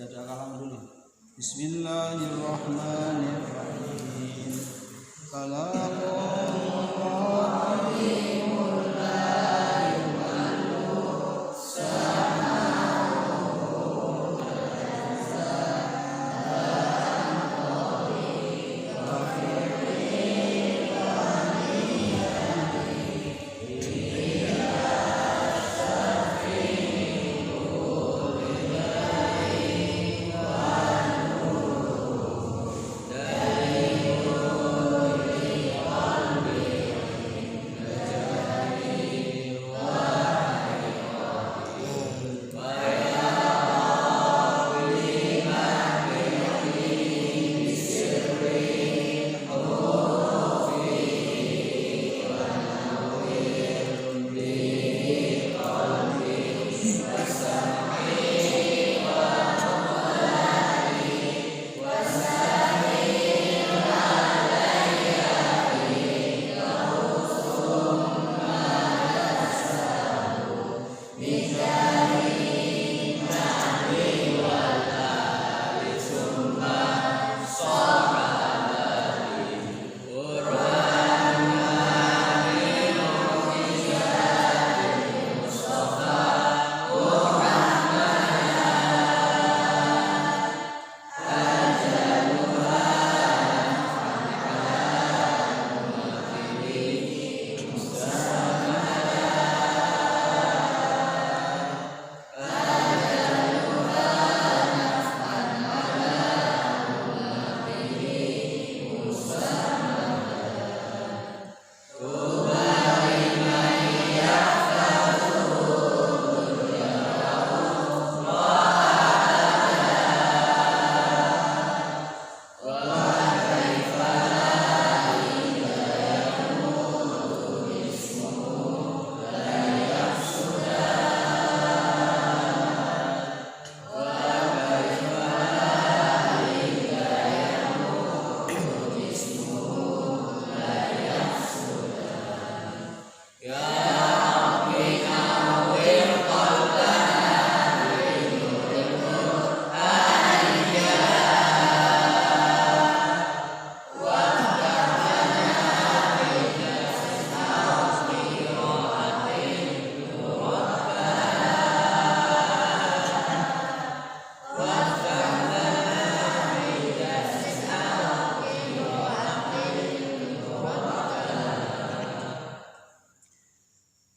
Kita doa kalam dulu. Bismillahirrahmanirrahim.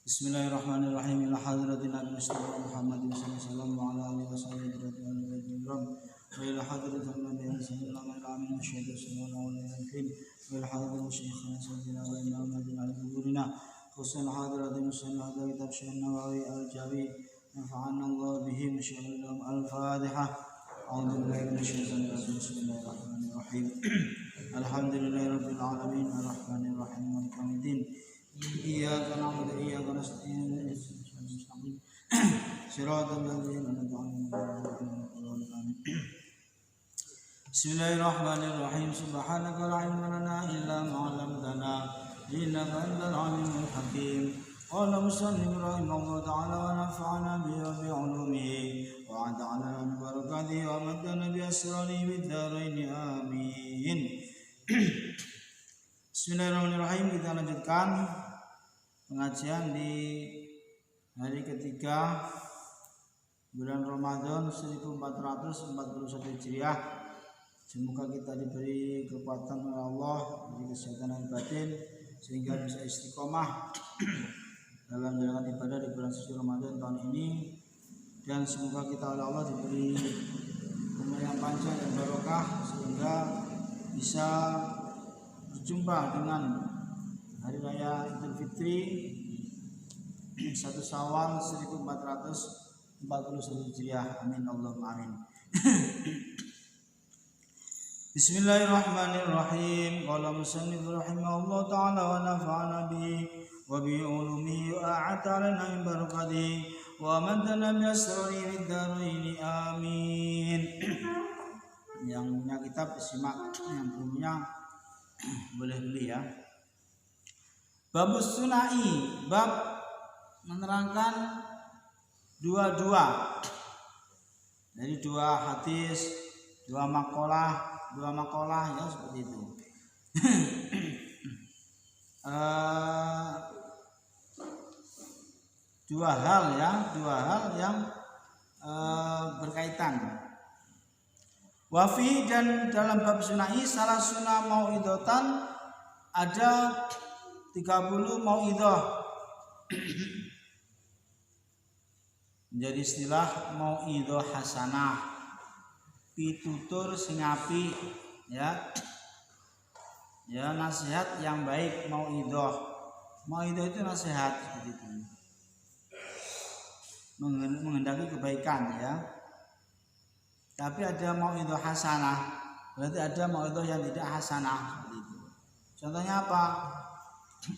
Bismillahirrahmanirrahim. Ila hadratin Nabi Mustafa Muhammadin sallallahu alaihi wasallam wa ila hadratin Nabi sallallahu alaihi wasallam wa ila hadratin Syekhina sallallahu alaihi wasallam khususan hadratin sallallahu alaihi kitab Syekh Nawawi al-Jawi nafa'ana Allah bihi masyaallah al-Fatihah. A'udzu billahi minasyaitonir rajim. Bismillahirrahmanirrahim. Alhamdulillahirabbil alamin arrahmanir rahim maliki yaumiddin. Iyyaka na'budu wa iyyaka nasta'in Shiratal ladzina an'amta 'alaihim. Bismillahirrahmanirrahim. Subhanaka la 'ilma lana illa ma 'allamtana innaka antal 'alimul hakim. Qala musannif rahimahullah ta'ala wa nafa'ana bihi wa bi 'ulumihi wa 'adana bi barakatihi wa maddana bi asrarihi bid dharain amin. Bismillahirrahmanirrahim. Kita lanjutkan pengajian di hari ketiga bulan Ramadan 1441 Hijriah. Semoga kita diberi kekuatan oleh Allah, diberi kesehatan dan batin sehingga bisa istiqomah dalam menjalankan ibadah di bulan suci Ramadan tahun ini, dan semoga kita oleh Allah diberi umur yang panjang dan barokah sehingga bisa berjumpa dengan hari raya Idul Fitri 1 Syawal 1441 Hijriah. Amin Allahumma amin. Bismillahirrahmanirrahim. Qala musannif rahimahullah ta'ala wa nafa'ana bihi wa bi ulumihi wa a'tana min barakatihi wa maddana bi asrarihi fid dharain amin. Yang punya kitab simak, yang belum punya boleh beli ya. Babus sunai, bab menerangkan dua-dua. dari 2 hadis, 2 makalah ya seperti itu. Dua hal yang berkaitan. Wafi, dan dalam bab sunai salah sunnah mau'idotan ada 30 mau'idoh. Menjadi istilah mau'idoh hasanah, pitutur sing apik ya. Ya, nasihat yang baik, mau'idoh. Mau'idoh itu nasihat seperti itu. Menghendaki kebaikan ya. Tapi ada mau'idoh hasanah, berarti ada mau'idoh yang tidak hasanah seperti itu. Contohnya apa?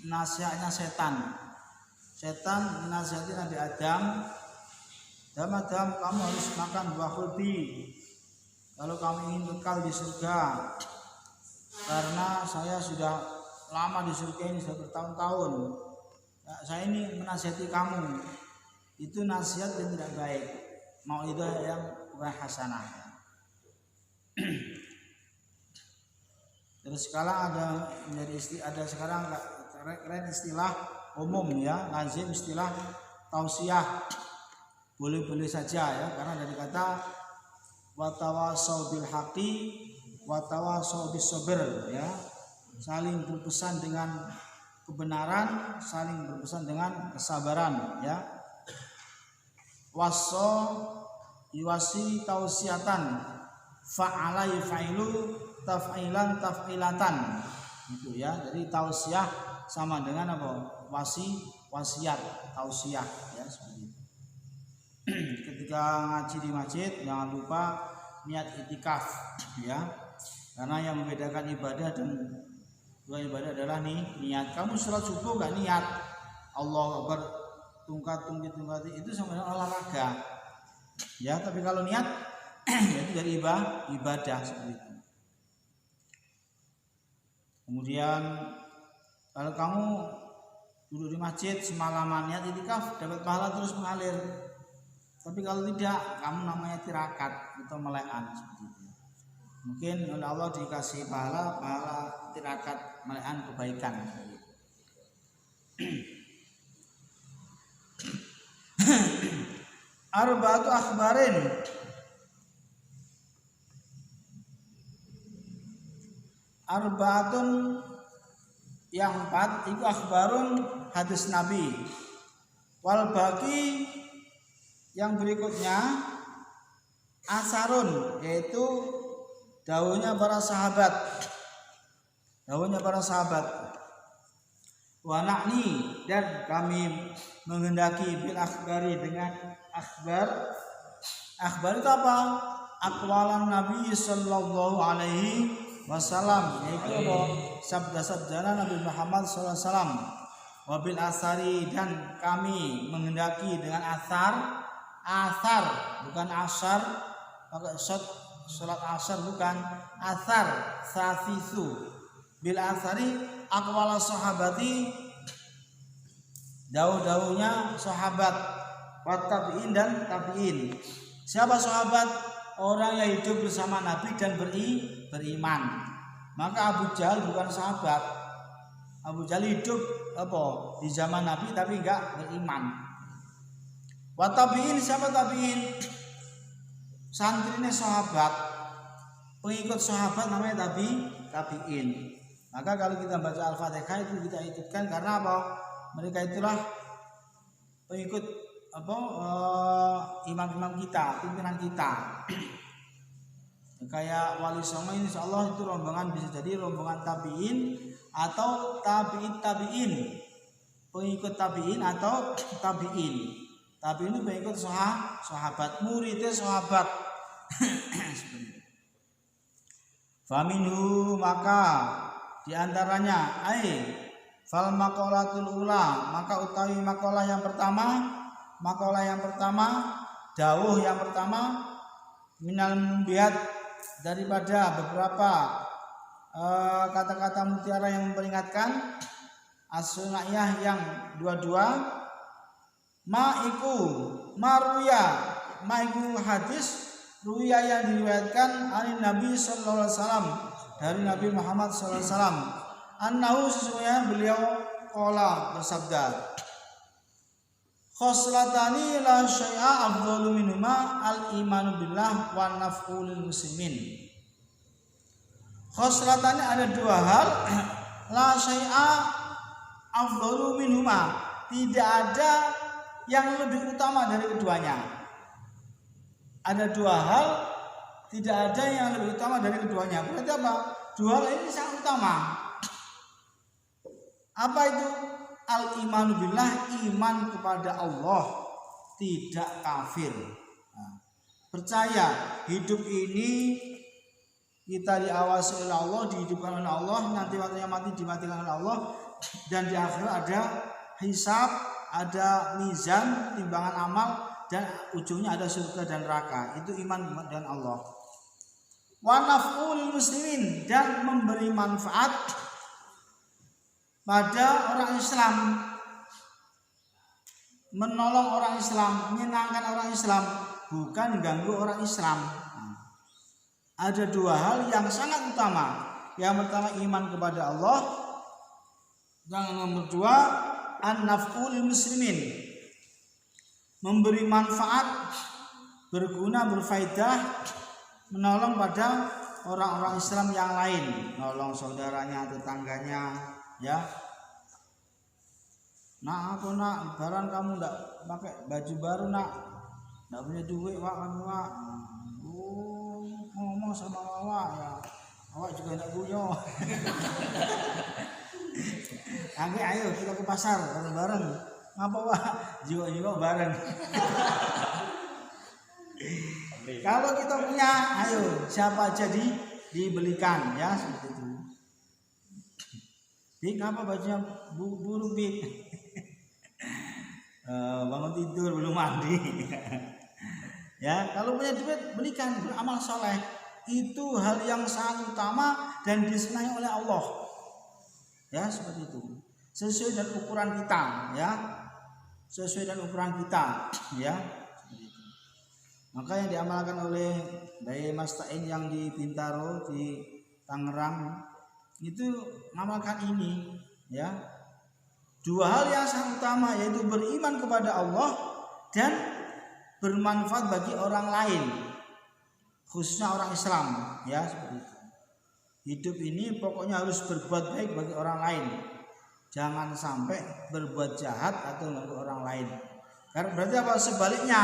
Nasihatnya setan. Setan menasihati Nabi Adam, Adam, kamu harus makan buah khuldi kalau kamu ingin kekal di surga. Karena saya sudah lama di surga ini, sudah bertahun-tahun. Saya ini menasihati kamu. Itu nasihat yang tidak baik. Mau'idoh yang bukan hasanah. Terus sekarang ada sekarang keren istilah umum ya, lazim istilah tausiah. Boleh-boleh saja ya, karena dari kata watawasau bil haqi watawasau bis sabr ya, saling berpesan dengan kebenaran, saling berpesan dengan kesabaran ya. Waso yuwasi tausiatan, fa'ala yaf'ilu taf'ilan taf'ilatan gitu ya. Jadi tausiah sama dengan apa? Wasiat, tausiah ya seperti itu. Ketika ngaji di masjid jangan lupa niat itikaf ya. Karena yang membedakan ibadah dan dua ibadah adalah niat. Kamu sholat subuh gak niat Allahu Akbar tungkat itu sama dengan olahraga ya. Tapi kalau niat itu dari ibadah seperti itu. Kemudian kalau kamu duduk di masjid semalaman niat itikaf, dapat pahala terus mengalir. Tapi kalau tidak, kamu namanya tirakat atau melekan seperti itu. Mungkin oleh Allah dikasih pahala tirakat, melekan kebaikan. Arba'atu akhbarin. Arba'atun yang 4 itu akhbarun hadis Nabi. Wal baqi yang berikutnya asarun, yaitu dawuhnya para sahabat. Wa na'ni, dan kami menghendaki bil akhbari dengan akhbar. Akhbar itu apa? Aqwalan Nabi sallallahu alaihi wasallam, yaitu sabda-sabda Nabi Muhammad sallallahu alaihi wasallam. Wabil asari, dan kami menghendaki dengan asar bukan asar, pakai salat asar bukan, asar safisu. Bil asari aqwala sahabati, dawuh-dawuhnya sahabat, wa tabi'in, dan tabi'in. Siapa sahabat? Orang yang hidup bersama Nabi dan beriman. Maka Abu Jahal bukan sahabat. Abu Jahal hidup di zaman Nabi tapi enggak beriman. Wa tabi'in, siapa tabi'in? Santrine sahabat, pengikut sahabat namanya tabi'in. Maka kalau kita baca Al-Fatihah itu kita ikutkan karena apa? Mereka itulah pengikut imam-imam kita, pimpinan kita. Kayak Wali Songo, insyaallah itu rombongan bisa jadi rombongan tabi'in atau tabi'in, pengikut tabi'in atau tabi'in. Tabi'in itu pengikut sahabat, muridnya sahabat. Faminhu, maka diantaranya fal maqalatul ula, maka utawi makalah yang pertama, dawuh yang pertama, minal mubiat, daripada beberapa kata-kata mutiara yang memperingatkan, as-sunaiyah yang dua-dua, ma'iku maruya, ma'iku hadis ruya yang diriwayatkan dari Nabi sallallahu alaihi wasallam, dari Nabi Muhammad sallallahu alaihi wasallam, annahu sesungguhnya beliau qala bersabda, khoslatani la syai'a afdalu minhuma al-imanu billah wa naf'u lil muslimin. Khoslatani ada dua hal, la syai'a afdalu minhuma, tidak ada yang lebih utama dari keduanya. Ada dua hal, tidak ada yang lebih utama dari keduanya. Berarti apa? Dua hal ini sangat utama. Apa itu? Al-imanu billah, iman kepada Allah, tidak kafir. Nah, percaya hidup ini kita diawasi oleh Allah, dihidupkan oleh Allah, nanti waktunya mati dimatikan oleh Allah, dan di akhirat ada hisab, ada mizan, timbangan amal, dan ujungnya ada surga dan neraka. Itu iman dan Allah. Wa naf'u lil muslimin, dan memberi manfaat pada orang Islam, menolong orang Islam, menyenangkan orang Islam, bukan ganggu orang Islam. Ada dua hal yang sangat utama. Yang pertama iman kepada Allah, yang nomor dua an-naf'u lil muslimin, memberi manfaat, berguna, berfaedah, menolong pada orang-orang Islam yang lain, menolong saudaranya, tetangganya, ya. Nak aku nak, barang kamu ndak pakai baju baru nak, ndak punya duit wak kamu wak. Ngomong sama awak ya, awak juga ndak punya. Angge ayo kita ke pasar bareng-bareng. Ngapa wak? Jiwa-jiwa bareng. Kalau kita punya, ayo siapa aja dibelikan ya seperti itu. Dik, apa bajunya buruk Dik? Bangun tidur belum mandi. Ya, kalau punya duit belikan, beramal soleh. Itu hal yang sangat utama dan disenangi oleh Allah. Ya, seperti itu. Sesuai dengan ukuran kita, ya. Sesuai dengan ukuran kita, ya. Seperti itu. Maka yang diamalkan oleh Dai Mas Ta'in yang di Bintaro di Tangerang itu mengamalkan ini, ya. Dua hal yang sangat utama, yaitu beriman kepada Allah dan bermanfaat bagi orang lain, khususnya orang Islam, ya seperti itu. Hidup ini pokoknya harus berbuat baik bagi orang lain, jangan sampai berbuat jahat atau mengganggu orang lain. Karena berarti apa? Sebaliknya,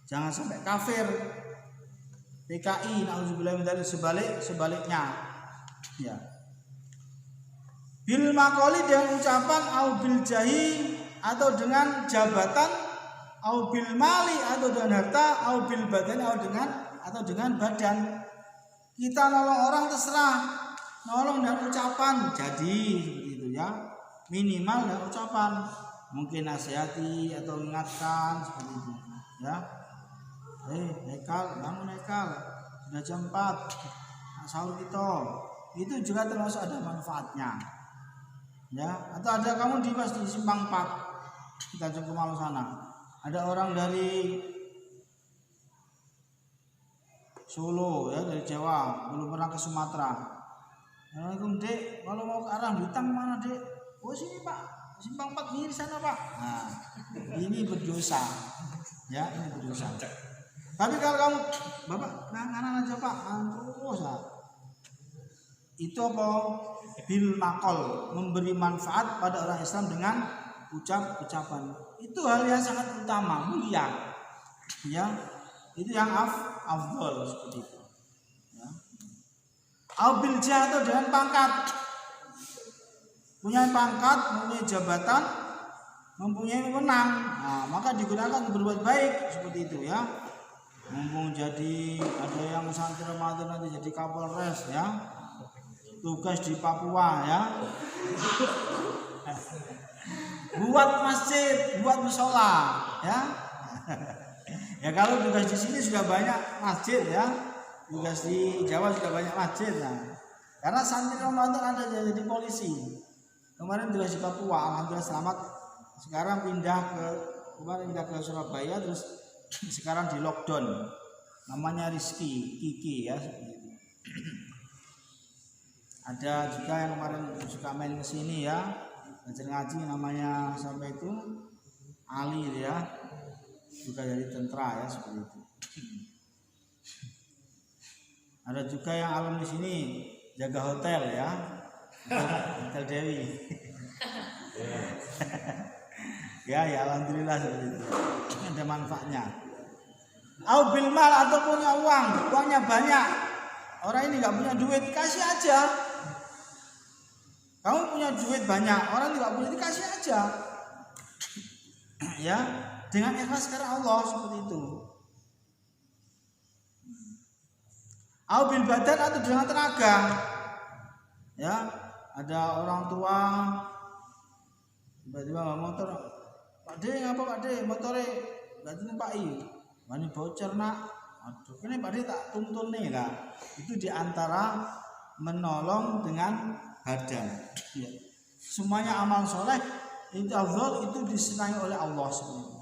jangan sampai kafir, PKI, nauzubillah min dzalik, sebaliknya, ya. Bil maqali, dengan ucapan, au bil jahi, atau dengan jabatan, au bil mali, atau dengan harta, au bil badan, atau dengan badan. Kita nolong orang terserah, nolong dengan ucapan jadi seperti itu, ya. Minimal dengan ucapan, mungkin nasihati atau ingatkan seperti itu, ya. Hekal, bangun Hekal, sudah jam 4, sahur kita. Itu juga termasuk ada manfaatnya, ya. Atau ada kamu di Simpang 4, kita cukup malu sana, ada orang dari Solo, ya, dari Jawa, belum pernah ke Sumatera. Assalamualaikum Dek, kalau mau ke arah Blitar mana Dek? Oh sini Pak, Simpang 4 di sana Pak. Nah, ini berdosa, ya, ini berdosa. Tapi kalau kamu, Bapak, kanan aja Pak, terus lah. Itu apa? Bil maqal, memberi manfaat pada orang Islam dengan ucapan. Itu hal yang sangat utama, mulia, ya. Itu yang afdol seperti itu, ya. Bil jah, atau dengan pangkat, punya pangkat, mempunyai jabatan, mempunyai wewenang, nah, maka digunakan untuk berbuat baik seperti itu, ya. Mumpung jadi ada yang santri Ramadan nanti jadi Kapolres, ya, tugas di Papua, ya. Buat masjid, buat musola, ya. Ya kalau tugas di sini sudah banyak masjid, ya. Tugas di Jawa sudah banyak masjid, ya. Karena santri Ramadan ada jadi polisi. Kemarin tugas di Papua, alhamdulillah selamat. Sekarang pindah ke Surabaya, terus sekarang di lockdown. namanya Rizki, Kiki ya. Ada juga yang kemarin suka main ke sini ya, belajar ngaji, namanya sampai itu Ali ya, juga jadi tentara ya seperti itu. Ada juga yang alam di sini jaga hotel ya, hotel Dewi. Ya alhamdulillah seperti itu. Ada manfaatnya. Au bil mal, atau punya uang, uangnya banyak. Orang ini nggak punya duit, kasih aja. Kamu punya duit banyak, orang tidak punya, dikasih aja. Ya, dengan ikhlas karena Allah seperti itu. Au bil badan, atau dengan tenaga. Ya, ada orang tua tiba-tiba bawa motor, Pak De, ngapa Pak De motornya nggak ditumpai? Wani bocor nak. Aduh, ini Pak De tak tuntun nih lah. Itu diantara menolong dengan badan. Ya. Semuanya amal soleh itu afdal, itu disenangi oleh Allah SWT.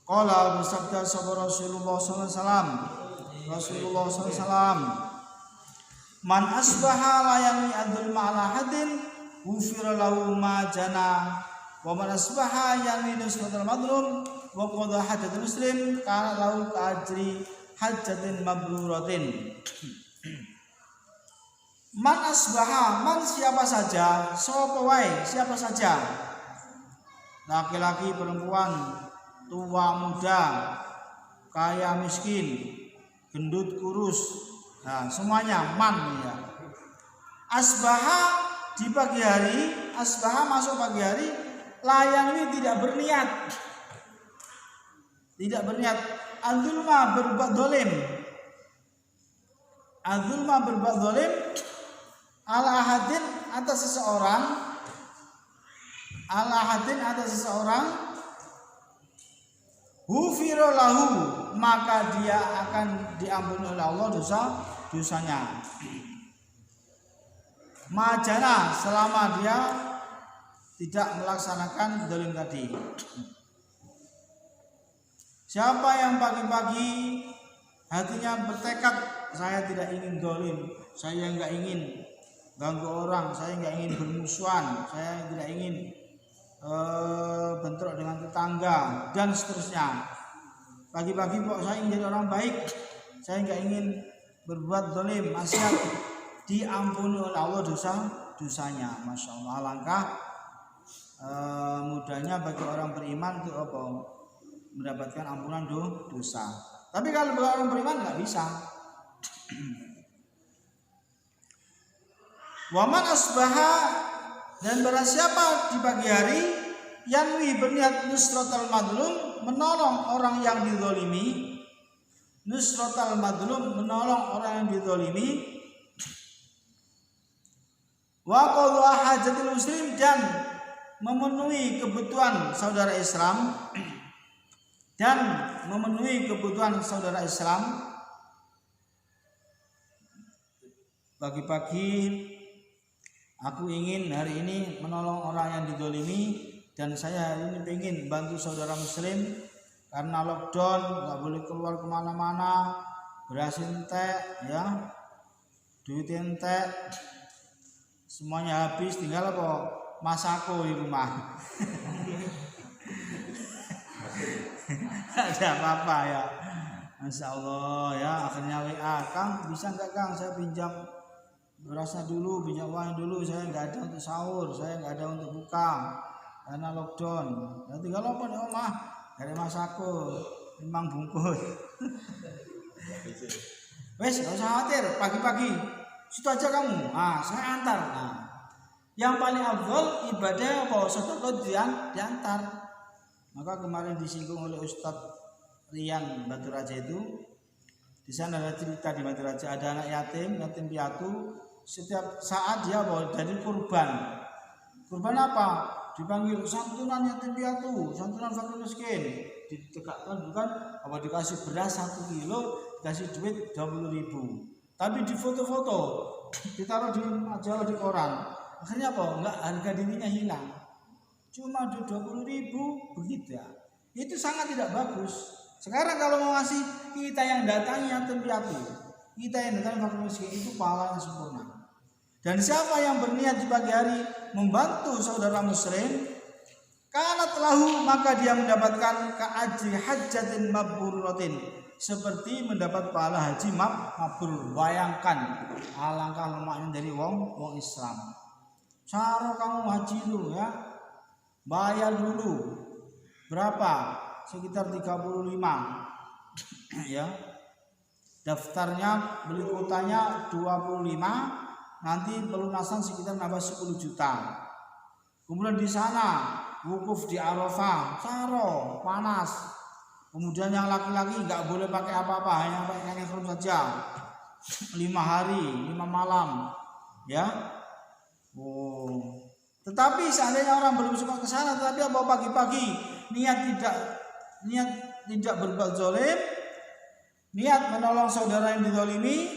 Qala bersabda sahabat Rasulullah SAW. Rasulullah SAW, man asbaha la yami adul ma'ala hadin ghufira lahu ma jana, wa man asbaha yami nusratal madlum wa qada hajatul muslim kana lahu ajri hajatin mabruratin. Man asbaha, man siapa saja, sapa wae, siapa saja, laki-laki, perempuan, tua, muda, kaya, miskin, gendut, kurus, nah semuanya man ya. Asbaha di pagi hari, asbaha masuk pagi hari, layan tidak berniat, adzulma berbuat dolim, adzulma berbuat dolim, ala ahadin atas seseorang, hufiro lahu, maka dia akan diampuni oleh Allah dosanya. Majana, selama dia tidak melaksanakan dolim tadi. Siapa yang pagi-pagi hatinya bertekad, saya tidak ingin dolim, saya nggak ingin ganggu orang, saya nggak ingin bermusuhan, saya tidak ingin bentrok dengan tetangga dan seterusnya. Pagi-pagi kok saya ingin jadi orang baik, saya nggak ingin berbuat zalim, maksiat, diampuni oleh Allah dosanya. Masya Allah, alangkah mudahnya bagi orang beriman untuk apa? Mendapatkan ampunan dosa. Tapi kalau bagi orang beriman nggak bisa. Waman asbaha, dan barang siapa di pagi hari yanwi berniat nusratal madlum, menolong orang yang dizalimi, nusratal madlum, menolong orang yang dizalimi, wa qadha hajatil muslim, dan memenuhi kebutuhan saudara Islam, dan memenuhi kebutuhan saudara Islam. Pagi-pagi aku ingin hari ini menolong orang yang dizalimi, dan saya hari ini ingin bantu saudara muslim karena lockdown, nggak boleh keluar kemana-mana, beras entek ya, duit entek, semuanya habis, tinggal apa? Masako di rumah. Ada apa-apa ya, Masya Allah ya. Akhirnya WA, Kang bisa nggak Kang saya pinjam berasnya dulu, pinjam uang dulu, saya nggak ada untuk sahur, saya nggak ada untuk buka karena lockdown. Nanti kalau apa nih Omah dari Masako 5 bungkus. Wes nggak usah khawatir, pagi-pagi situ aja kamu, saya antar. Nah, yang paling afdal ibadah apa? Sedekah diantar. Maka kemarin disinggung oleh Ustadz Rian Batu Raja itu, di sana ada cerita di Batu Raja, ada anak yatim piatu. Setiap saat dia bawa dari kurban apa? Dipanggil santunan yatim piatu, santunan fakir miskin, ditegakkan, bukan apa dikasih beras 1 kilo, dikasih duit 20.000, tapi di foto-foto, ditaruh di majalah, di koran. Akhirnya apa? Enggak, harga dirinya hilang, cuma 20.000 begitu ya. Itu sangat tidak bagus. Sekarang kalau mau ngasih kita yang datangi yatim piatu, kita yang datangi fakir miskin itu pahalanya sempurna. Dan siapa yang berniat di pagi hari membantu saudara muslim, kanat lahu, maka dia mendapatkan ka'ajri hajjatin mabruratin, seperti mendapat pahala haji mabrur. Bayangkan alangkah lemahnya dari wong Islam. Cara kamu haji dulu ya, bayar dulu berapa? Sekitar 35 ya. Daftarnya, beli kuotanya 25, nanti pelunasan sekitar nambah 10 juta. Kemudian di sana wukuf di Arafah, saro panas. Kemudian yang laki-laki nggak boleh pakai apa-apa, hanya pakai kain ihram saja. 5 hari, 5 malam, ya. Oh. Tetapi seandainya orang belum sempat ke sana, tetapi apa pagi-pagi niat tidak berbuat zalim, niat menolong saudara yang dizalimi,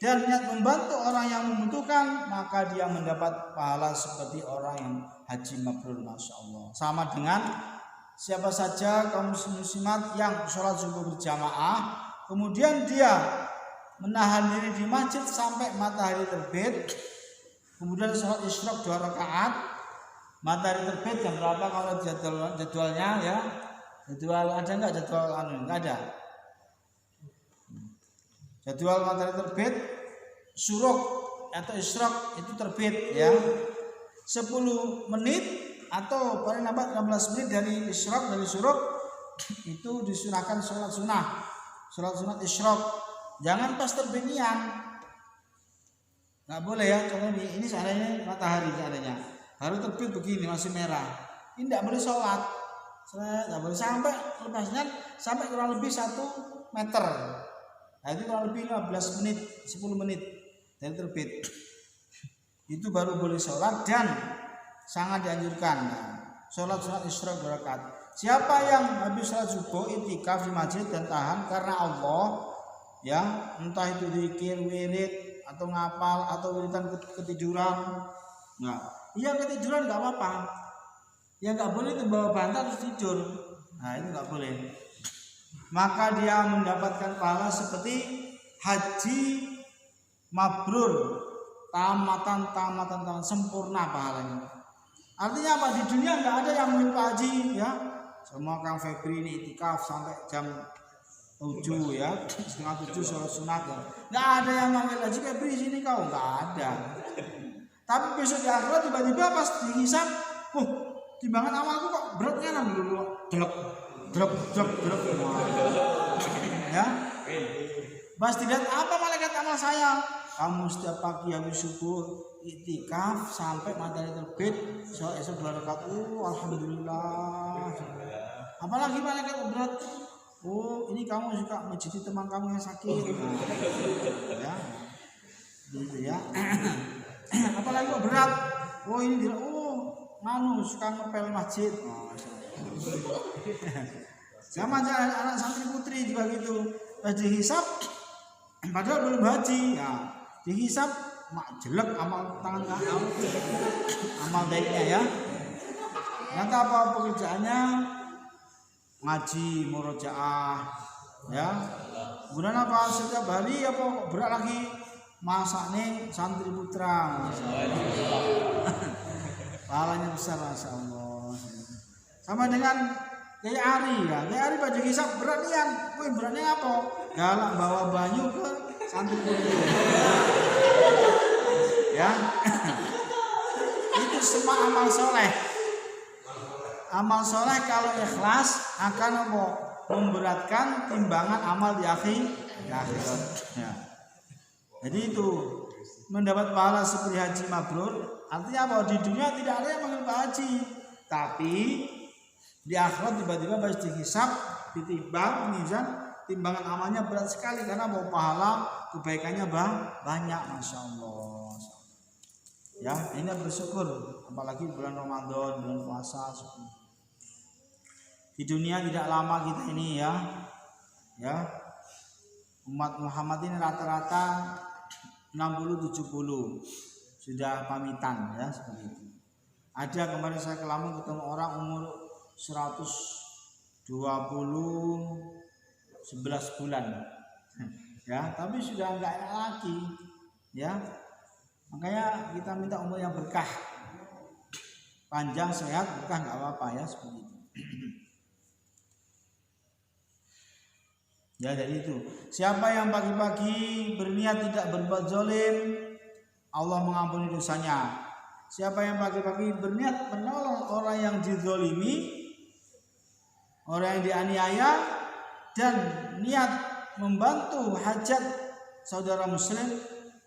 dan niat membantu orang yang membutuhkan, maka dia mendapat pahala seperti orang yang haji mabrur, masya Allah. Sama dengan siapa saja kaum muslimat yang sholat subuh berjamaah, kemudian dia menahan diri di masjid sampai matahari terbit, kemudian sholat isyraq 2 rakaat, matahari terbit jam berapa kalau jadwalnya ya? Jadwal ada nggak jadwal nggak ada. Jadwal matahari terbit, syuruk atau isyraq itu terbit ya 10 menit atau paling lambat 15 menit dari isyraq, dari syuruk itu disunahkan sholat sunat isyraq. Jangan pas terbitian, nggak boleh ya. Contoh ini seandainya matahari seandainya baru terbit begini masih merah, ini tidak boleh sholat, nggak boleh sampai lepasnya sampai kurang lebih 1 meter. Nah itu kurang lebih 15 menit, 10 menit dari terbit. Itu baru boleh sholat dan sangat dianjurkan. Sholat sunat isyraq 2 rakaat. Siapa yang habis sholat subuh itikaf di masjid dan tahan karena Allah, ya entah itu zikir, wirid atau ngapal atau wiridan ketiduran, nggak, iya ketiduran nggak apa-apa. Ya nggak boleh itu bawa bantal terus tidur. Nah itu nggak boleh. Maka dia mendapatkan pahala seperti haji mabrur, tamatan sempurna pahalanya. Artinya apa? Di dunia nggak ada yang menimpa haji ya. Semua Kang Febri ini itikaf sampai jam 7 ya, setengah 7 sholat sunat ya. Nggak ada yang manggil haji Febri sini kau, nggak ada. Tapi besok di akhirat tiba-tiba pas dihisab, timbangan amalku kok beratnya kan dulu, drop. Ya. Pas dilihat apa malaikat amal saya? Kamu setiap pagi habis subuh itikaf sampai matahari terbit, sholat esok 2 rakaat. Alhamdulillah. Apalagi malaikat berat. Ini kamu suka menjadi teman kamu yang sakit. Ya. Gitu ya. Apalagi kok berat. Ini dia. Suka ngepel masjid. Sama aja anak santri putri juga gitu. Dihisap padahal belum haji. Ya, dihisap jelek amal tangan amal baiknya ya. Nanti apa pekerjaannya? Ngaji, murojaah ya. Kemudian apa setiap hari apa berat lagi masak nih santri putra. Pahalanya besar masya Allah. Sama dengan Kiai Ari ya, Kiai Ari baju hisap berat nian, beratnya apa? Galak bawa banyu ke santri putri. Ya, itu semua amal soleh. Amal soleh kalau ikhlas akan apa? Memberatkan timbangan amal di akhirat. Ya. Jadi itu mendapat pahala seperti haji mabrur. Artinya apa? Di dunia tidak ada yang manggil Pak Haji, tapi di akhirat tiba-tiba pas dihisab, ditimbang, mizan, timbangan amalnya berat sekali karena bahwa pahala kebaikannya banyak, masya Allah. Ya, ini bersyukur, apalagi bulan Ramadan, bulan puasa. Di dunia tidak lama kita ini ya, umat Muhammad ini rata-rata 60-70 sudah pamitan ya seperti itu. Ada kemarin saya ke Lampung ketemu orang umur 120 11 bulan Ya, tapi sudah enggak enak lagi. Ya. Makanya kita minta umur yang berkah. Panjang, sehat, berkah enggak apa-apa ya seperti itu. Ya, jadi itu. Siapa yang pagi-pagi berniat tidak berbuat zalim, Allah mengampuni dosanya. Siapa yang pagi-pagi berniat menolong orang yang dizalimi, orang yang dianiaya, dan niat membantu hajat saudara muslim,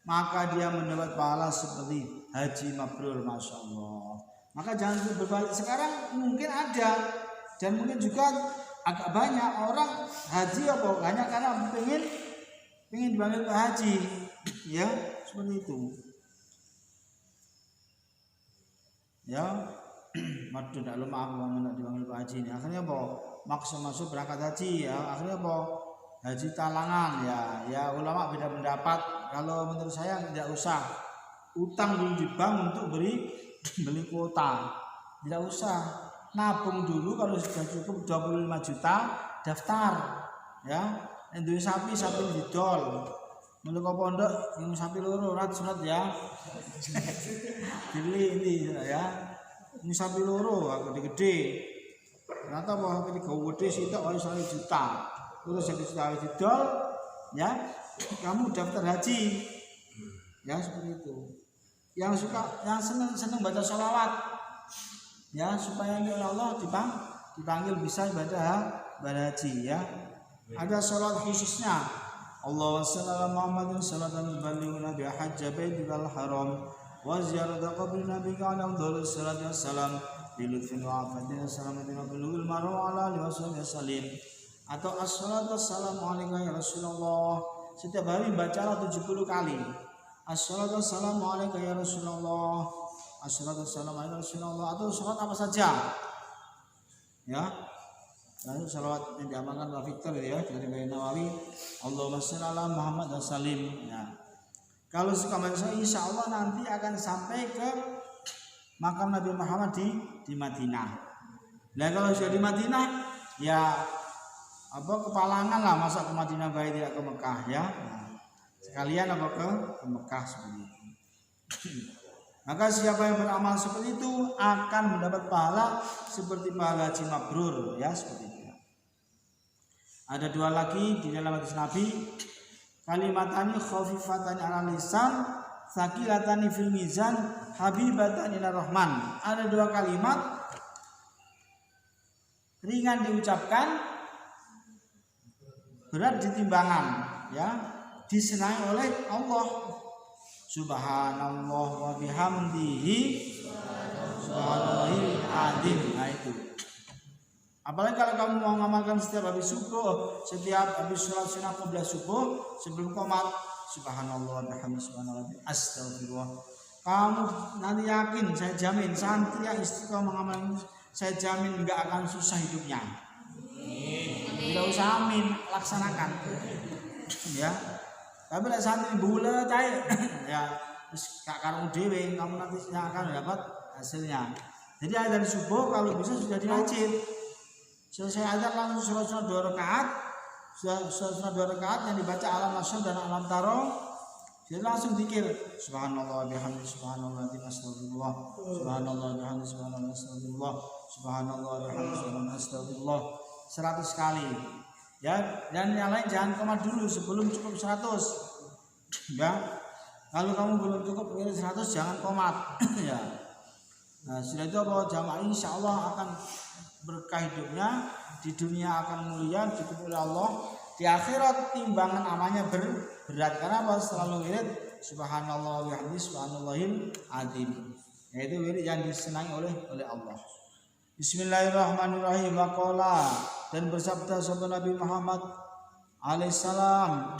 maka dia mendapat pahala seperti haji mabrur, masya Allah. Maka jangan berbalik. Sekarang mungkin ada dan mungkin juga agak banyak orang haji apa hanya karena pengen dipanggil Pak Haji, ya seperti itu. Ya, maksud tidak lemah aku nak dipanggil Pak Haji ini. Akhirnya apa? Masuk berangkat haji ya. Akhirnya apa? Haji talangan ya. Ulama beda pendapat. Kalau menurut saya tidak usah utang dulu di bank untuk beli kuota. Tidak usah. Nabung dulu, kalau sudah cukup 25 juta daftar ya. Endui sapi didol. Mulai ke pondok yang sapi loro sunat ya. Beli ini ya. Ini sapi loro aku gede. Ternyata bahwa ini gede sitok oleh 1 juta. Terus jadi sudah didol ya. Kamu daftar haji. Ya seperti itu. Yang senang baca sholawat. Ya supaya oleh Allah dipanggil bisa ibadah haji ya. Ada sholat khususnya. Allahumma shalli ala Muhammadin shalatan tuballighuna biha hajja baitikal haram wa ziyarata qabri nabiyika ala afdhalus salati wassalam bi lutfin wa afatin salamatin wa bulughil maram wa ala alihi wasallim. Atau as-salatu wassalamu alayka ya Rasulullah. Setiap hari bacalah 70 kali. As-salatu wassalamu alayka ya Rasulullah. Assalatu wassalamu ala Rasulullah, atau salat apa saja ya. Lalu salawat yang diamalkan oleh Victor ya dari Bayi Nawawi, Allahumma shalli ala Muhammad wa sallim ya. Kalau suka baca insya Allah nanti akan sampai ke makam Nabi Muhammad di Madinah. Nah kalau sudah di Madinah ya kepalangan lah, masa ke Madinah baik tidak ke Mekah ya. Nah, sekalian ke Mekah seperti itu. Maka siapa yang beramal seperti itu akan mendapat pahala seperti pahala haji mabrur ya seperti itu. Ada 2 lagi di dalam hadis Nabi, kalimatani khafifatani ala lisan, tsaqilatani fil mizan, habibatani ila rahman. Ada 2 kalimat ringan diucapkan, berat di timbangan ya, disenangi oleh Allah. Subhanallah wa bihamdihi subhanallahil azim. Nah itu. Apalagi kalau kamu mau ngamalkan setiap habis subuh, setiap habis sholat sunnah qabla subuh, sebelum qomat, subhanallah wa bihamdihi subhanallah astagfirullah. Kamu nanti yakin, saya jamin santri yang istiqomah mengamalkan, saya jamin enggak akan susah hidupnya. Tidak usah amin, laksanakan. Ya. Tapi nek santri bulet ae ya wis gak karo dhewe, kamu nanti akan dapat hasilnya. Jadi azan subuh kalau bisa sudah di masjid. Selesai azan langsung sholat 2 rakaat. Sholat 2 rakaat yang dibaca alam nasyr dan alam taro. Jadi langsung zikir subhanallah bihamdihi subhanallah astagfirullah subhanallah bihamdihi subhanallah astagfirullah subhanallah bihamdihi subhanallah astagfirullah 100 kali. Ya, dan yang lain jangan komat dulu sebelum cukup 100. Ya. Kalau kamu belum cukup 100 jangan komat. Ya. Nah, sudah itu bahwa jamaah insyaallah akan berkah hidupnya, di dunia akan mulia dicukupi oleh Allah, di akhirat timbangan amalnya berat karena apa? Selalu wirid subhanallah wa bihamdihi subhanallahil azim. Yaitu wirid yang disenangi oleh Allah. Bismillahirrahmanirrahim. Waqala, dan bersabda sahabat Nabi Muhammad alaihissalam,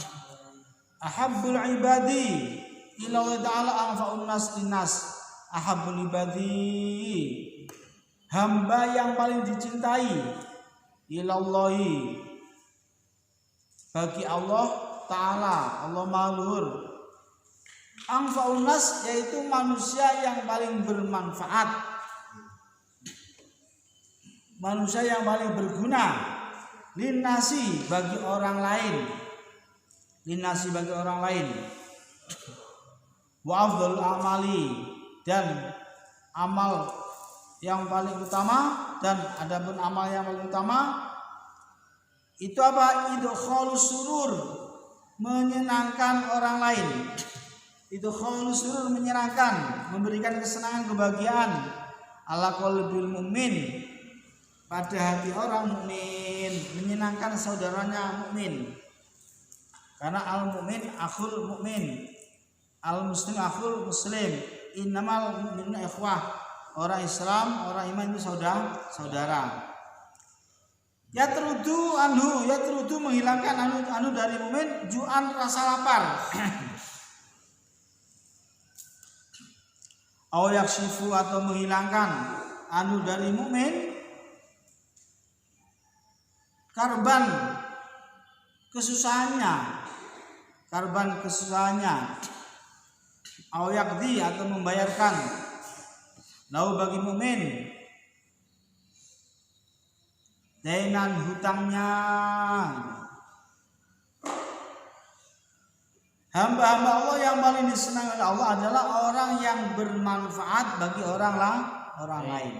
ahabbul ibadi ila Allah ta'ala anfa'un nas linnas. Ahabbul ibadi, hamba yang paling dicintai, ilallahi, bagi Allah ta'ala, Allah maluhur. Anfa'un nas, yaitu manusia yang paling bermanfaat, manusia yang paling berguna, linnasi, bagi orang lain. linasi bagi orang lain. Wa afdhalul amali, dan amal yang paling utama, dan adapun amal yang paling utama itu apa? Idkhalus surur, menyenangkan orang lain. Idkhalus surur, menyenangkan, memberikan kesenangan, kebahagiaan ala qalbil mukmin, pada hati orang mukmin, menyenangkan saudaranya mukmin. Karena al mukmin akhul mukmin, al muslim akhul muslim, innamal mu'minuna ikhwah. Orang Islam, orang iman itu saudara. Yatrudu anhu, yatrudu menghilangkan anu dari mukmin ju'an, rasa lapar. Au yaksifu, atau menghilangkan anu dari mukmin karban kesusahannya, au yakdi, atau membayarkan lahu bagi mukmin dainan, hutangnya. Hamba-hamba Allah yang paling disenangi oleh Allah adalah orang yang bermanfaat bagi orang lain.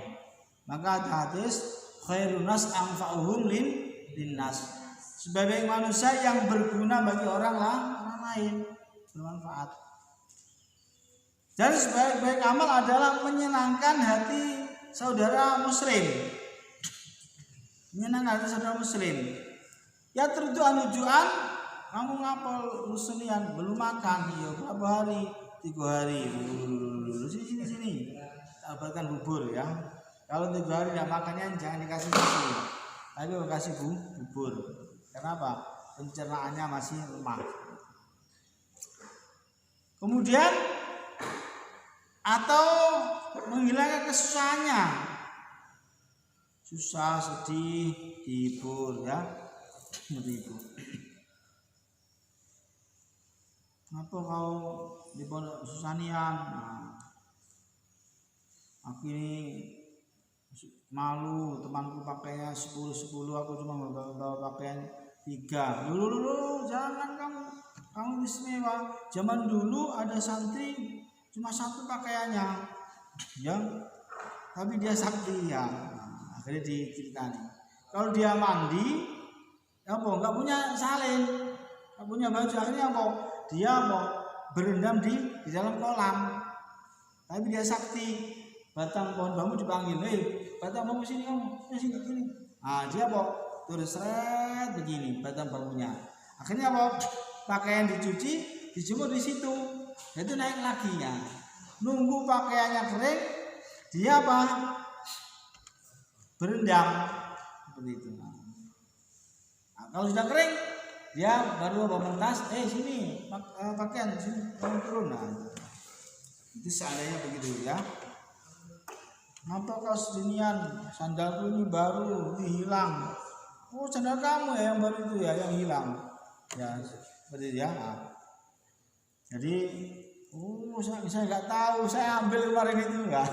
Maka ada hadis khairun nas anfa'uhum linnas, sebagai manusia yang berguna bagi orang lain, bermanfaat. Dan sebaik-baik amal adalah menyenangkan hati saudara muslim. Menyenangkan hati saudara muslim. Ya terdu anujuan, kamu ngapal rusunian belum makan, ya berapa hari? 3 hari. Sini. Dapatkan bubur ya. Kalau 3 hari tidak makannya jangan dikasih nasi, tapi kasih bubur. Kenapa? Pencernaannya masih lemah. Kemudian atau menghilangkan kesusahannya, susah, sedih, dihibur ya, menghibur. Apa kau di pondok susanian? Nah, aku ini malu, temanku pakainya 10, aku cuma bawa pakaian 3. Dulu jangan kamu istimewa. Zaman dulu ada santri cuma 1 pakaiannya, ya, tapi dia sakti ya. Nah, akhirnya diceritakan. Kalau dia mandi, apa? Nggak punya salin, nggak punya baju. Akhirnya apa? Dia berendam di dalam kolam. Tapi dia sakti. Batang pohon bambu dipanggil, batang bambu sini kamu, sini. Nah, dia apa? Terus seret begini batang bambunya. Akhirnya apa? Pakaian dicuci, dijemur di situ. Itu naik lagi ya. Nunggu pakaiannya kering, dia apa? Berendam seperti itu. Nah, kalau sudah kering, dia baru bawa tas. Sini pakaian sini kamu turun. Nah, itu seadanya begitu ya. Kenapa kau sedinian? Sandalku ini baru, ini hilang. Oh, sandal kamu ya yang baru itu ya, yang hilang. Ya seperti itu ya. Jadi, saya nggak tahu, saya ambil kemarin itu enggak.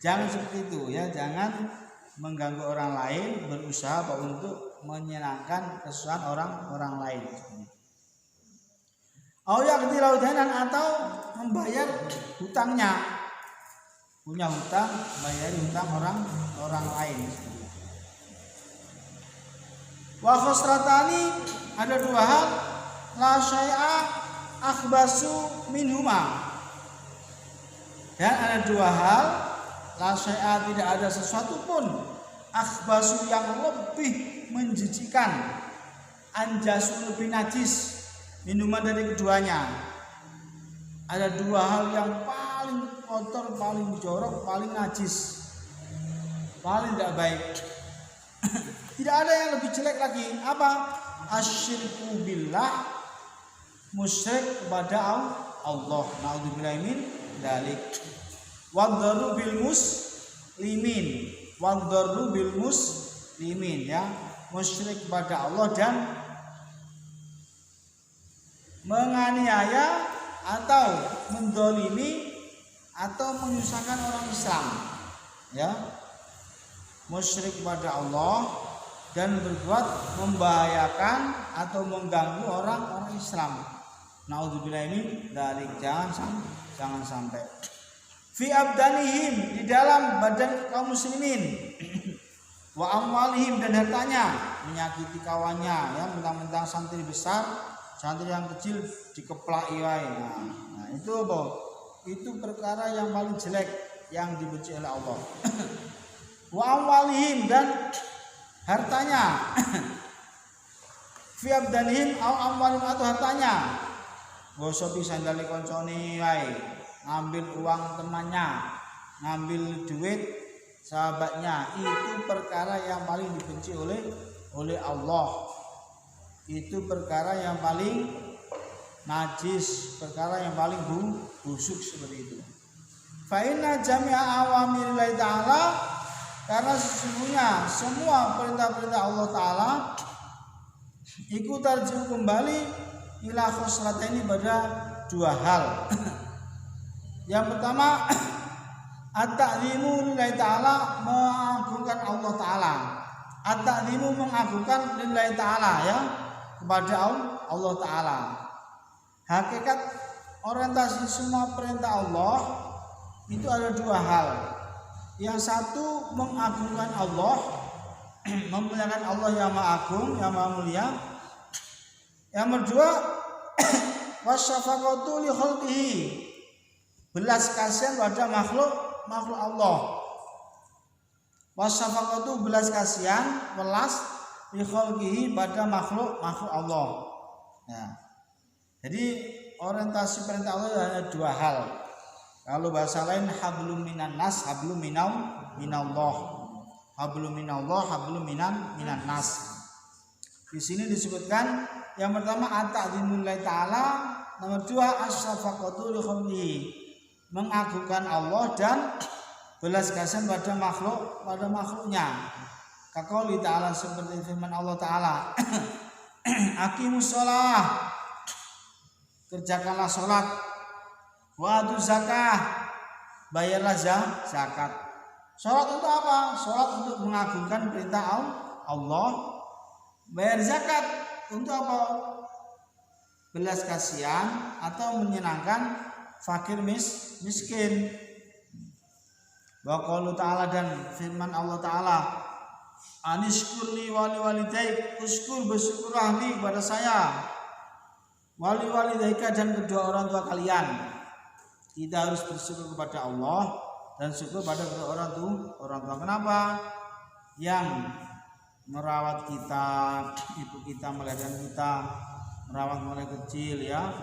Jangan seperti itu ya, jangan mengganggu orang lain, berusaha untuk menyenangkan kesusahan orang lain. Yaqdi laudanan, atau membayar hutangnya. Punya hutang, bayar hutang orang lain. Wa khosratani, ada 2 hal, la syai'a akhbasu minhuma. Dan ada 2 hal, la syai'a, tidak ada sesuatu pun, akhbasu, yang lebih menjijikkan, anjasu, lebih najis, minuman dari keduanya. Ada 2 hal yang paling kotor, paling jorok, paling najis, paling tidak baik. Tidak ada yang lebih jelek lagi. Apa? Asyirku billah, musyrik kepada Allah. Na'udzubillahi min dzalik. Wadzaru bil muslimin, ya, musyrik kepada Allah dan menganiaya atau mendolimi atau menyusahkan orang Islam, ya, musyrik kepada Allah dan berbuat membahayakan atau mengganggu orang-orang Islam. Naudzubillah ini dari jangan sampai. Fi abdanihim, di dalam badan kaum muslimin. Wa amwalihim, dan hartanya, menyakiti kawannya, ya, mentang-mentang santri besar, santri yang kecil dikeplaki wae. Nah, itu apa? Itu perkara yang paling jelek yang dibenci oleh Allah. Wa amwalihim, dan hartanya. Fi abdanihim au amwalihim, atau hartanya. Gosopi sandali koncone wae, ngambil uang temannya, ngambil duit sahabatnya, itu perkara yang paling dibenci oleh Allah. Itu perkara yang paling najis, perkara yang paling busuk seperti itu. Fa inna jami'a awamirillahi ta'ala, karena sesungguhnya semua perintah-perintah Allah Ta'ala iku tarji'u kembali ila khoslataini, pada dua hal. Yang pertama, at-ta'zimu lillahi ta'ala, mengagungkan Allah Ta'ala. At-ta'zimu, mengagungkan lillahi ta'ala, ya, kepada Allah Ta'ala. Hakikat orientasi semua perintah Allah itu ada dua hal. Yang satu, mengagungkan Allah, memuliakan Allah yang maha agung, yang maha mulia. Yang kedua, wasyafaqatu li khalqihi, belas kasihan pada makhluk Allah. Wasyafaqatu, belas kasihan, welas li khalqihi, pada makhluk Allah. Nah, jadi orientasi perintah Allah ada dua hal. Kalau bahasa lain, hablum minan nas, hablum minallah. Hablum minallah, hablum minan nas. Di sini disebutkan yang pertama at-ta'zimulillahi ta'ala, nomor dua as-syafaqatu li khalqihi, mengagungkan Allah dan belas kasihan pada makhluknya. Kaqouli ta'ala, seperti firman Allah Ta'ala, aqimus shalah, kerjakanlah salat, wa atu zakah, bayarlah zakat. Salat untuk apa? Salat untuk mengagungkan perintah Allah. Bayar zakat untuk apa? Belas kasihan atau menyenangkan fakir miskin. Wa qaulu ta'ala, dan firman Allah Ta'ala, anishkurli wali walidaik, uskur, bersyukurlah li kepada saya, wali walidaika, dan kedua orang tua kalian. Kita harus bersyukur kepada Allah dan syukur pada kedua orang tua. Kenapa? Yang merawat kita, ibu kita melahirkan kita, merawat mulai kecil, ya.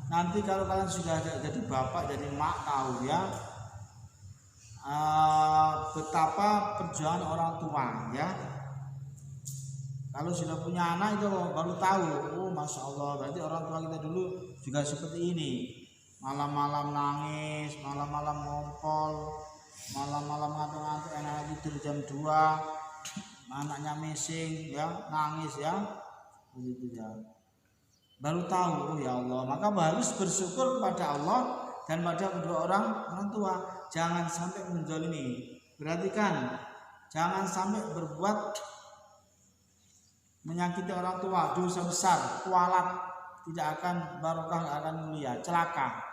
Nanti kalau kalian sudah jadi bapak, jadi mak, tahu ya betapa perjuangan orang tua, ya. Kalau sudah punya anak itu baru tahu, oh masya Allah, berarti orang tua kita dulu juga seperti ini. Malam-malam nangis, malam-malam ngompol, malam-malam ngantuk-ngantuk, enak tidur jam 2. Anaknya missing, ya, nangis, ya, begitu, ya. Baru tahu, oh ya Allah, maka harus bersyukur kepada Allah dan pada kedua orang tua. Jangan sampai menzalimi. Perhatikan, jangan sampai berbuat menyakiti orang tua, dosa besar, kualat, tidak akan barokah, tidak akan mulia, celaka.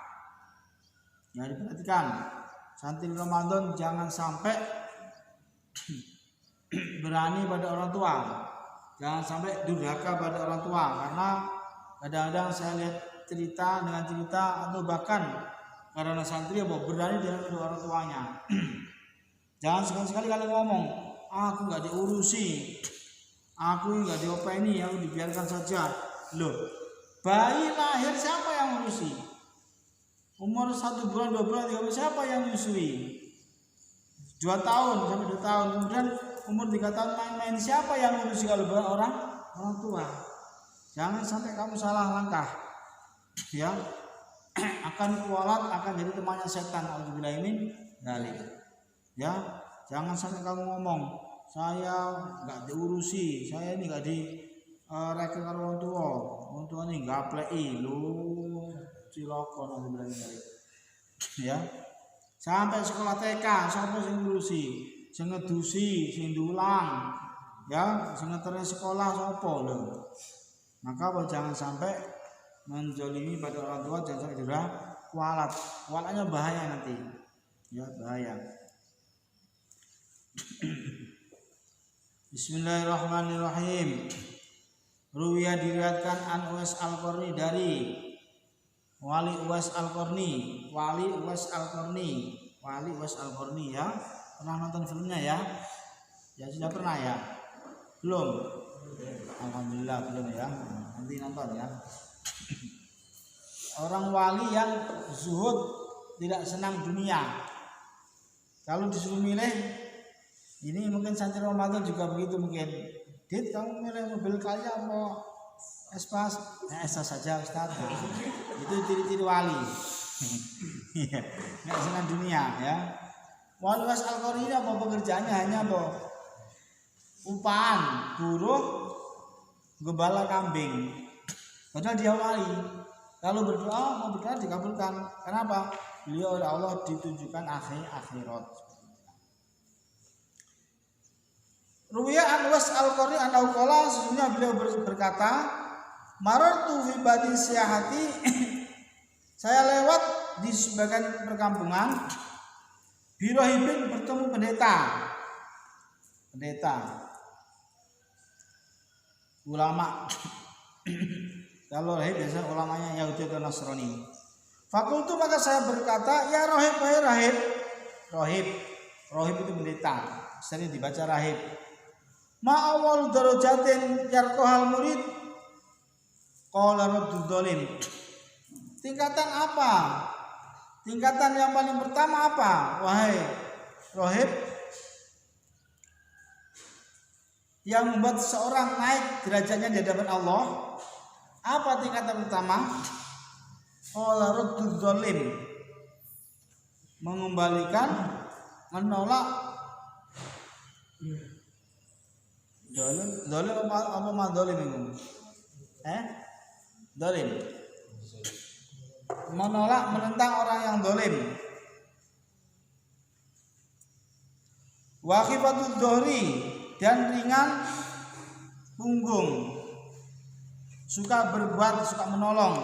Ya, diperhatikan, santri Ramadan jangan sampai berani pada orang tua, jangan sampai durhaka pada orang tua, karena kadang-kadang saya lihat cerita atau bahkan karena santri berani dengan kedua orang tuanya. Jangan sekali-sekali kalian ngomong, aku nggak diurusi, aku nggak diopeni, aku dibiarkan saja. Loh, bayi lahir siapa yang ngurusi? Umur 1 bulan, 2 bulan, 3 bulan, siapa yang menyusui? 2 tahun sampai 2 tahun, kemudian umur 3 tahun main-main, siapa yang ngurusi kalau bukan orang tua? Jangan sampai kamu salah langkah, ya, akan kualat, akan jadi temannya setan. Alhamdulillah ini dalil, ya. Jangan sampai kamu ngomong, saya nggak diurusi, saya ini nggak di rekel karo orang tua ini nggak play lu ciloko. Alhamdulillah ini dalil, ya. Sampai sekolah TK siapa sing ngurusi, sing ngedusi, sing dulang, ya semeternya sekolah sopo loh. Maka jangan sampai menzalimi pada orang tua, jangan sampai juga kualat. Kualatnya bahaya nanti. Ya, bahaya. Bismillahirrahmanirrahim. Ruwiya diriwayatkan an Uwais Al-Qarni dari Wali Uwais Al-Qarni, Wali Uwais Al-Qarni ya. Pernah nonton filmnya ya? Ya sudah pernah ya? Belum? Alhamdulillah belum ya. Nanti nonton ya. Orang wali yang zuhud, tidak senang dunia. Kalau disuruh milih, ini mungkin santri Ramadan juga begitu mungkin. Dit, kamu milih mobil kaya mau Espas? Espas saja Ustaz. Nah, itu ciri-ciri wali. Nggak senang dunia ya. Wali Uwais Al-Qarni apa pekerjaannya hanya apa? Upahan, buruh, gembala kambing. Padahal dia wali. Kalau berdoa, mau berdoa dikabulkan. Kenapa? Beliau oleh Allah ditunjukkan akhirat. Ruwiya an Uwais Al-Qarni annahu qala, sesungguhnya beliau berkata, marartu fi badi siyahati, saya lewat di sebagian perkampungan, birohibin bertemu pendeta, ulama. Kalau rahib biasanya ulamanya Yahudi atau Nasrani. Fakultu maka saya berkata, ya rohib, wahai rahib. Rohib itu pendeta, sering dibaca rahib. Ma'awal darajatin yarkohal murid, qala raddud dolim. Tingkatan apa? Tingkatan yang paling pertama apa? Wahai rohib, yang membuat seorang naik derajatnya di hadapan Allah. Apa tingkatan pertama? Qala raddud dolim, mengembalikan, menolak. Dolim apa dolim itu? Dolim. Menolak, menentang orang yang dolim. Wa khifatud dhuhri, dan ringan punggung. Suka berbuat, suka menolong.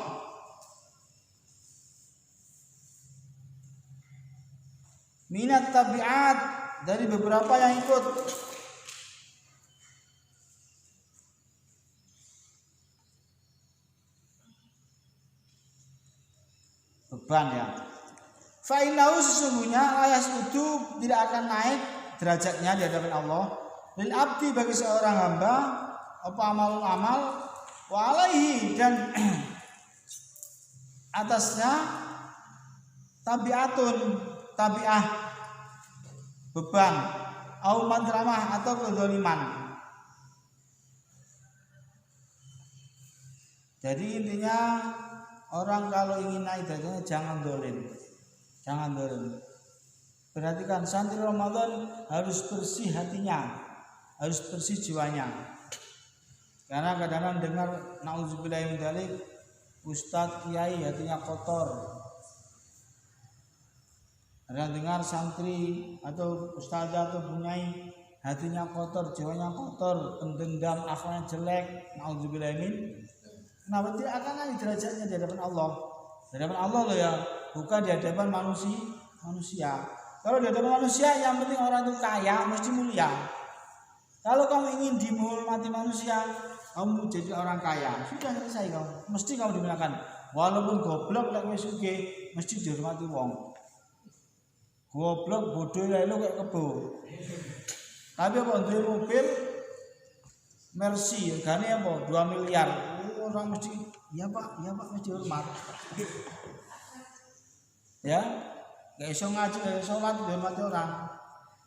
Minat tabiat, dari beberapa yang ikut. Beban ya. Fa'inau sesungguhnya ayas itu tidak akan naik derajatnya di hadapan Allah. Lil abdi, bagi seorang hamba, apa amal wa alaihi, dan atasnya tabiah beban, au madramah, atau kezaliman. Jadi intinya orang kalau ingin naik derajatnya jangan dolim. Perhatikan, santri Ramadan harus bersih hatinya, harus bersih jiwanya. Karena kadang-kadang dengar naudzubillahi min dzalik, ustadz kiai hatinya kotor. Kadang dengar santri atau ustazah atau bunyai hatinya kotor, jiwanya kotor, pendendam, akhlaknya jelek, naudzubillahi min. Kenapa tidak akan naik derajatnya di hadapan Allah? Di hadapan Allah loh ya, bukan di hadapan manusia. Kalau di hadapan manusia yang penting orang itu kaya, mesti mulia. Kalau kamu ingin dihormati manusia, kamu jadi orang kaya, sudah selesai kamu. Mesti kamu dimuliakan. Walaupun goblok lek wis sugih, mesti dihormati wong. Goblok bodoh lek lu kayak kebo. Tapi apa duwe mobil Mercy, regane apa? 2 miliar. Orang mesti, ya Pak mesti hormat. Ya, gak iso ngaji, gak iso sholat, dihormati orang.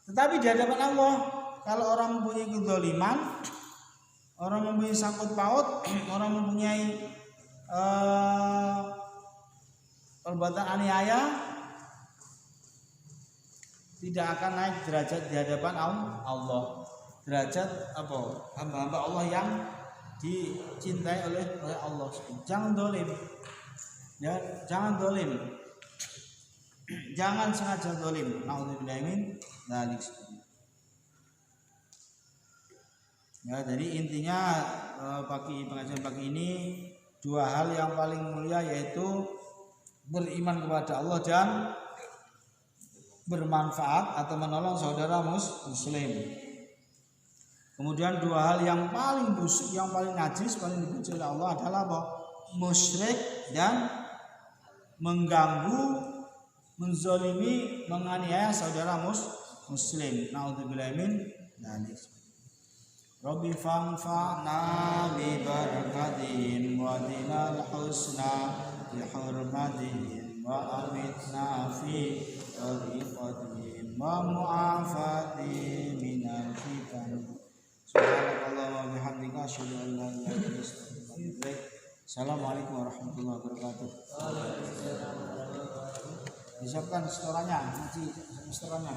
Tetapi di hadapan Allah, kalau orang mempunyai kedzaliman, orang mempunyai sangkut paut, orang mempunyai perbuatan aniaya, tidak akan naik derajat di hadapan Allah. Derajat apa? Hamba-hamba Allah yang dicintai oleh Allah. Jangan dolim, ya, jangan dolim, jangan sengaja dolim. Naudzubillahi min dzalik. Ya, jadi intinya pagi pengajian pagi ini dua hal yang paling mulia, yaitu beriman kepada Allah dan bermanfaat atau menolong saudara muslim. Kemudian dua hal yang paling busuk, yang paling najis, paling dibenci oleh Allah adalah apa? Musyrik dan mengganggu, menzalimi, menganiaya saudara muslim. Nauzubillahi min dzalik. Rabbi fanfa'na bi barakatihim wa dinal husna bi hurmatihim wa amitna fi tariqatihim wa mu'afati minal fitan. Subhanallah wa bihamdika asyhadu an la ilaha illa anta astaghfiruka wa atubu ilaik. Assalamualaikum warahmatullahi wabarakatuh. Disiapkan setorannya, nanti setorannya.